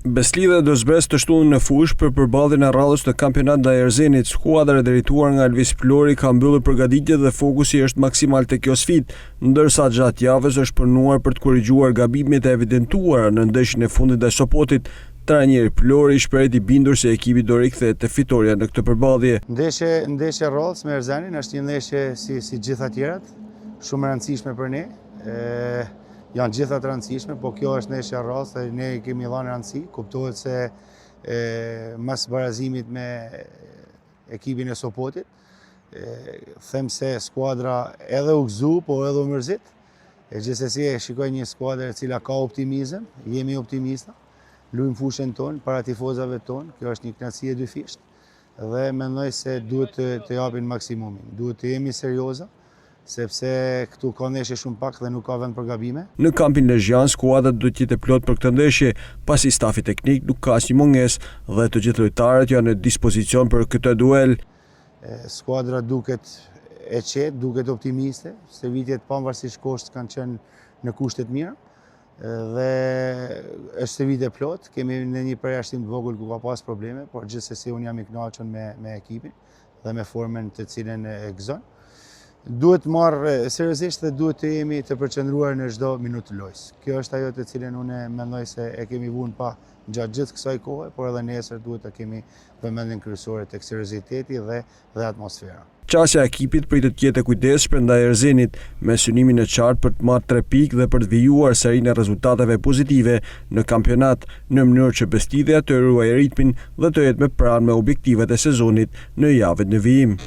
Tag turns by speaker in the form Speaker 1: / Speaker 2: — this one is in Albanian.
Speaker 1: Besli dhe Dozbes të shtunë në fush për përballjen e radhës të kampionat ndaj Erzenit. Skuadra e drejtuar nga Elvis Flori ka mbyllur përgatitjet dhe fokusi është maksimal te kjo sfidë, ndërsa gjatë javës është punuar për të korrigjuar gabimet e evidentuara në ndeshjen e fundit ndaj Sopotit. Trajneri Flori shpreh i bindur se ekipi do rikthehet te fitoria në këtë përballje.
Speaker 2: Ndeshje rrodhës me Erzenin është një ndeshje si gjitha tjerat, shumë e rëndësishme për ne. Janë gjitha të rëndësishme, po kjo është ndeshja rrodhës dhe ne kemi dhënë rëndësi. Kuptohet se mas barazimit me ekipin e Sopotit, them se skuadra edhe u gëzu, po edhe u mërzit. Gjithsesi e shikoj një skuadër e cila ka optimizëm, jemi optimista. Luajmë fushën tonë para tifozave tonë, kjo është një kënaqësi e dyfisht dhe mendoj se duhet të japin maksimumin. Duhet të jemi serioza, sepse këtu ka ndeshje shumë pak dhe nuk ka vend për gabime.
Speaker 1: Në kampin Lezhjan, skuadra do të jetë plot për këtë ndeshje, pasi stafi teknik nuk ka asnjë mungesë dhe të gjithë lojtarët janë në dispozicion për këtë duel.
Speaker 2: Skuadra duket e qetë, duket optimiste, stërvitjet pavarësisht koshtit kanë qenë në kushte të mira dhe është stërvitje plot. Kemi në një përjashtim të vogël ku ka pas probleme, por gjithsesi unë jam i kënaqur me ekipin dhe me formën të cilën e gëzon. Duhet marrë seriozisht dhe duhet të jemi të përqendruar në çdo minutë të lojës. Kjo është ajo të cilën unë mendoj se e kemi vënë pa gjatë gjithë kësaj kohe, por edhe nesër duhet të kemi vëmendjen kryesore tek serioziteti dhe atmosfera.
Speaker 1: Qasja e ekipit pritet të jetë e kujdesshme ndaj Erzenit, me synimin e qartë për të marrë 3 pikë dhe për të vijuar serinë e rezultateve pozitive në kampionat, në mënyrë që Bestia të ruajë ritmin dhe të jetë me pranë me objektivet e sezonit në javën e vijim.